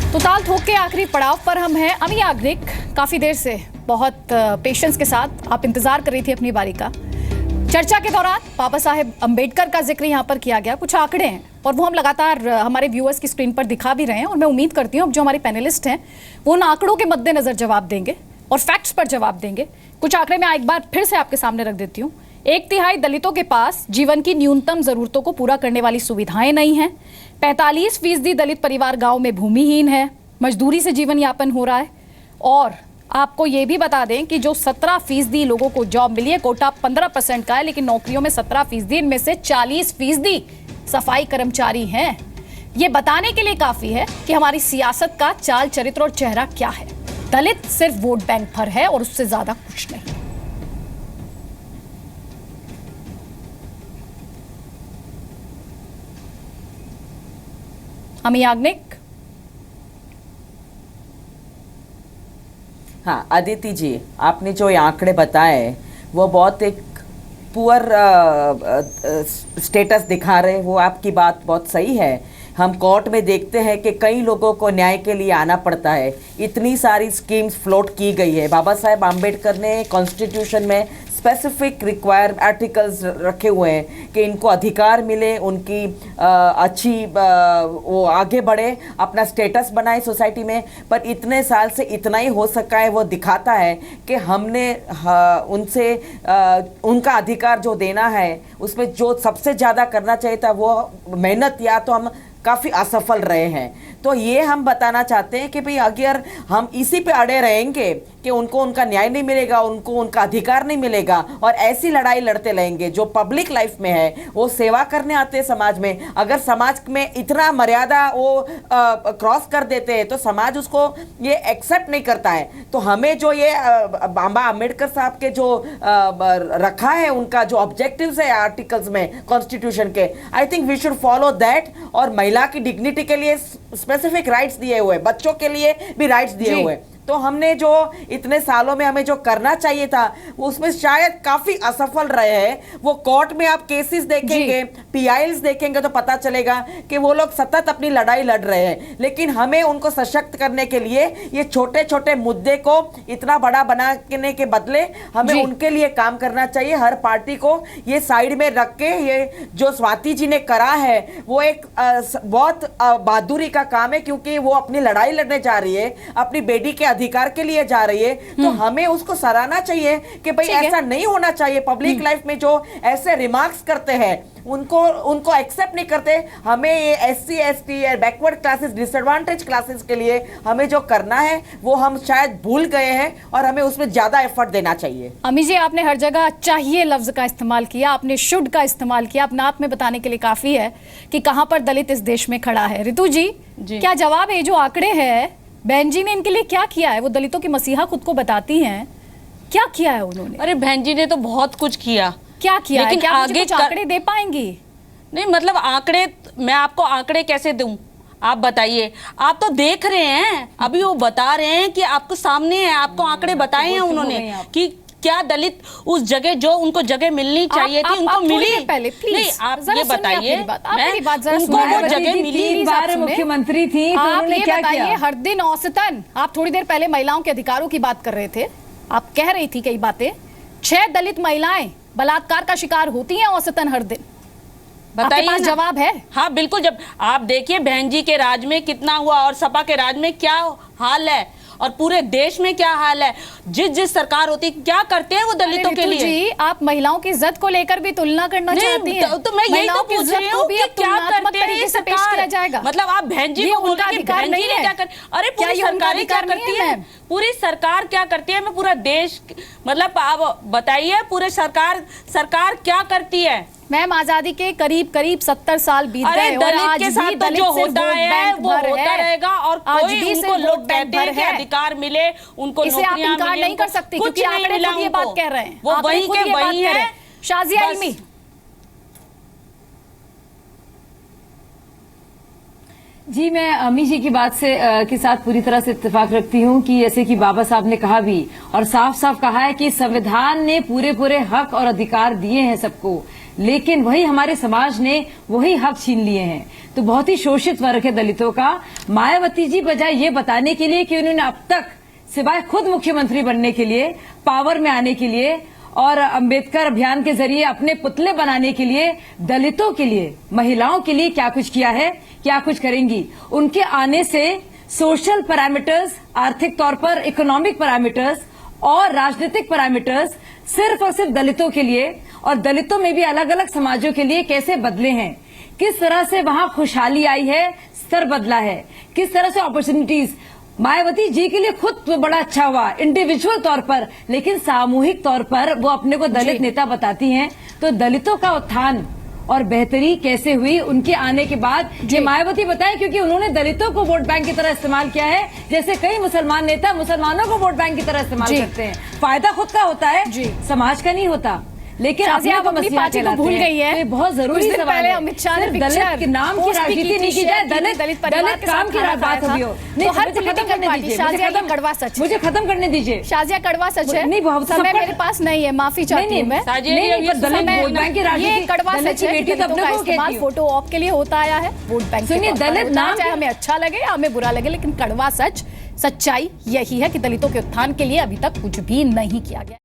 तो ताल ठोक के आखिरी पड़ाव पर हम हैं। अमी याग्निक, काफी देर से बहुत पेशेंस के साथ आप इंतजार कर रही थी अपनी बारी का। चर्चा के दौरान बाबा साहेब अंबेडकर का जिक्र यहाँ पर किया गया, कुछ आंकड़े हैं और वो हम लगातार हमारे व्यूअर्स की स्क्रीन पर दिखा भी रहे हैं और मैं उम्मीद करती हूँ अब जो हमारे पैनलिस्ट हैं वो उन आंकड़ों के मद्देनजर जवाब देंगे और फैक्ट्स पर जवाब देंगे। कुछ आंकड़े मैं एक बार फिर से आपके सामने रख देती हूँ। 1/3 दलितों के पास जीवन की न्यूनतम जरूरतों को पूरा करने वाली सुविधाएं नहीं हैं। 45% दलित परिवार गांव में भूमिहीन है, मजदूरी से जीवन यापन हो रहा है। और आपको ये भी बता दें कि जो 17% लोगों को जॉब मिली है, कोटा 15% का है, लेकिन नौकरियों में 17%, इनमें से 40% सफाई कर्मचारी हैं। ये बताने के लिए काफी है कि हमारी सियासत का चाल चरित्र और चेहरा क्या है। दलित सिर्फ वोट बैंक पर है और उससे ज्यादा कुछ नहीं। अमी याग्निक। हाँ अदिति जी, आपने जो ये आंकड़े बताए वो बहुत एक पुअर स्टेटस दिखा रहे हैं। वो आपकी बात बहुत सही है। हम कोर्ट में देखते हैं कि कई लोगों को न्याय के लिए आना पड़ता है। इतनी सारी स्कीम्स फ्लोट की गई है। बाबा साहेब आम्बेडकर ने कॉन्स्टिट्यूशन में स्पेसिफिक रिक्वायर आर्टिकल्स रखे हुए हैं कि इनको अधिकार मिले, उनकी अच्छी वो आगे बढ़े, अपना स्टेटस बनाए सोसाइटी में। पर इतने साल से इतना ही हो सका है, वो दिखाता है कि हमने उनसे उनका अधिकार जो देना है उसमें जो सबसे ज़्यादा करना चाहिए था वो मेहनत, या तो हम काफ़ी असफल रहे हैं। तो ये हम बताना चाहते हैं कि भाई अगर हम इसी पे अड़े रहेंगे कि उनको उनका न्याय नहीं मिलेगा, उनको उनका अधिकार नहीं मिलेगा, और ऐसी लड़ाई लड़ते रहेंगे जो पब्लिक लाइफ में है, वो सेवा करने आते हैं समाज में, अगर समाज में इतना मर्यादा वो क्रॉस कर देते हैं तो समाज उसको ये एक्सेप्ट नहीं करता है। तो हमें जो ये बाबा अम्बेडकर साहब के जो रखा है, उनका जो ऑब्जेक्टिव्स है आर्टिकल्स में कॉन्स्टिट्यूशन के, I think we should follow that. और महिला की डिग्निटी के लिए स्पेसिफिक राइट्स दिए हुए, बच्चों के लिए भी राइट्स दिए हुए। तो हमने जो इतने सालों में हमें जो करना चाहिए था उसमें शायद काफी असफल रहे हैं। वो कोर्ट में आप केसेस देखेंगे, पीआईएल्स देखेंगे तो पता चलेगा कि वो लोग सतत अपनी लड़ाई लड़ रहे हैं। लेकिन हमें उनको सशक्त करने के लिए ये छोटे छोटे मुद्दे को इतना बड़ा बनाने के बदले हमें उनके लिए काम करना चाहिए। हर पार्टी को ये साइड में रख के, ये जो स्वाति जी ने करा है वो एक बहुत बहादुरी का काम है, क्योंकि वो अपनी लड़ाई लड़ने जा रही है, अपनी बेटी के अधिकार के लिए जा रही है। तो हमें उसको सराहना चाहिए कि भाई ऐसा नहीं होना चाहिए। पब्लिक लाइफ में जो ऐसे रिमार्क्स करते हैं उनको एक्सेप्ट नहीं करते। हमें ये एससी एसटी या बैकवर्ड क्लासेस, डिसएडवांटेज क्लासेस के लिए हमें जो करना है वो हम शायद भूल गए हैं और हमें उसमें ज्यादा एफर्ट देना चाहिए। अमी जी, आपने हर जगह चाहिए लफ्ज का इस्तेमाल किया, आपने शुड का इस्तेमाल किया, अपने आप में बताने के लिए काफी है कि कहां पर दलित इस देश में खड़ा है। ऋतु जी, क्या जवाब है? जो आंकड़े हैं, बहन जी ने इनके लिए क्या किया है? वो दलितों की मसीहा खुद को बताती हैं, क्या किया है उन्होंने? अरे बहन जी ने तो बहुत कुछ किया। क्या किया? लेकिन क्या आगे कुछ आंकड़े दे पाएंगी? नहीं, मतलब आंकड़े, मैं आपको आंकड़े कैसे दूं? आप बताइए। आप तो देख रहे हैं, अभी वो बता रहे हैं कि आपको सामने है, आपको आंकड़े बताए हैं उन्होंने कि क्या दलित उस जगह जो उनको जगह मिलनी चाहिए थी उनको मिली। पहले नहीं, आप ये बताइए, उनको जगह मिली। बार मुख्यमंत्री थी तो आप उन्होंने ये क्या बताइए, किया? हर दिन औसतन, आप थोड़ी देर पहले महिलाओं के अधिकारों की बात कर रहे थे, आप कह रही थी कई बातें, 6 दलित महिलाएं बलात्कार का शिकार होती हैं औसतन हर दिन। आपके पास जवाब है? हाँ बिल्कुल। जब आप देखिए बहन जी के राज में कितना हुआ और सपा के राज में क्या हाल है और पूरे देश में क्या हाल है। जिस सरकार होती क्या करते हैं वो दलितों के लिए। जी, आप महिलाओं की इज्जत को लेकर भी तुलना करना चाहती हैं? तो मैं यही तो पूछ रही हूँ कि क्या करते हैं से पेश किया जाएगा। मतलब आप बहन जी को बोलते हैं बहन जी ने क्या कर, अरे पूरी सरकार क्या करती है? पूरी सरकार क्या करती है? मैं पूरा देश, मतलब आप बताइए पूरे सरकार क्या करती है? मैम, आजादी के करीब 70 साल बीत गए और आज के साथ तो जो होता है वो होता रहेगा और कोई उनको लोग कहते हैं कि अधिकार मिले, उनको नौकरियां इनकार नहीं कर सकते क्योंकि आंकड़े खुद ये बात कह रहे हैं। वो वही के वही है। शाजिया इल्मी, जी, मैं अमी जी की बात से के साथ पूरी तरह से इत्तेफाक रखती हूँ कि जैसे कि बाबा साहब ने कहा भी और साफ साफ कहा है कि संविधान ने पूरे पूरे हक और अधिकार दिए हैं सबको, लेकिन वही हमारे समाज ने वही हक छीन लिए हैं। तो बहुत ही शोषित वर्ग है दलितों का। मायावती जी बजाय ये बताने के लिए कि उन्होंने अब तक सिवाय खुद मुख्यमंत्री बनने के लिए, पावर में आने के लिए और अंबेडकर अभियान के जरिए अपने पुतले बनाने के लिए, दलितों के लिए, महिलाओं के लिए क्या कुछ किया है, क्या कुछ करेंगी, उनके आने से सोशल पैरामीटर्स, आर्थिक तौर पर इकोनॉमिक पैरामीटर्स और राजनीतिक पैरामीटर्स सिर्फ और सिर्फ दलितों के लिए और दलितों में भी अलग अलग समाजों के लिए कैसे बदले हैं, किस तरह से वहां खुशहाली आई है, स्तर बदला है, किस तरह से अपॉर्चुनिटीज। मायावती जी के लिए खुद तो बड़ा अच्छा हुआ इंडिविजुअल तौर पर, लेकिन सामूहिक तौर पर वो अपने को दलित नेता बताती हैं। तो दलितों का उत्थान और बेहतरी कैसे हुई उनके आने के बाद, ये मायावती बताएं, क्योंकि उन्होंने दलितों को वोट बैंक की तरह इस्तेमाल किया है, जैसे कई मुसलमान नेता मुसलमानों को वोट बैंक की तरह इस्तेमाल करते हैं। फायदा खुद का होता है, समाज का नहीं होता। लेकिन शाज़िया आप अपनी पार्टी को भूल गई है। तो बहुत जरूरी कुछ दिन सवाल पहले है। अमित शाह ने सिर्फ पिक्चर दलित के नाम की राजनीति नहीं की जाए, दलित परिवार के काम साथ की खाना बात खाया होगी था। हो। तो हर पॉलिटिकल पार्टी, शाज़िया ये कड़वा सच है। मुझे खत्म करने दीजिए। शाज़िया कड़वा सच है। नहीं, बहुत समय सबका- मेरे पास नहीं है, माफी चाहती हूँ मैं। ये कड़वा सच है कि दलितों का इस्तेमाल फोटो ऑप के लिए होता आया है, वोट बैंक के सुनिए, तौर पर दलित होता है। नाम चाहे हमें अच्छा लगे या हमें बुरा लगे, लेकिन कड़वा सच, सच्चाई यही है कि दलितों के उत्थान के लिए अभी तक कुछ भी नहीं किया गया।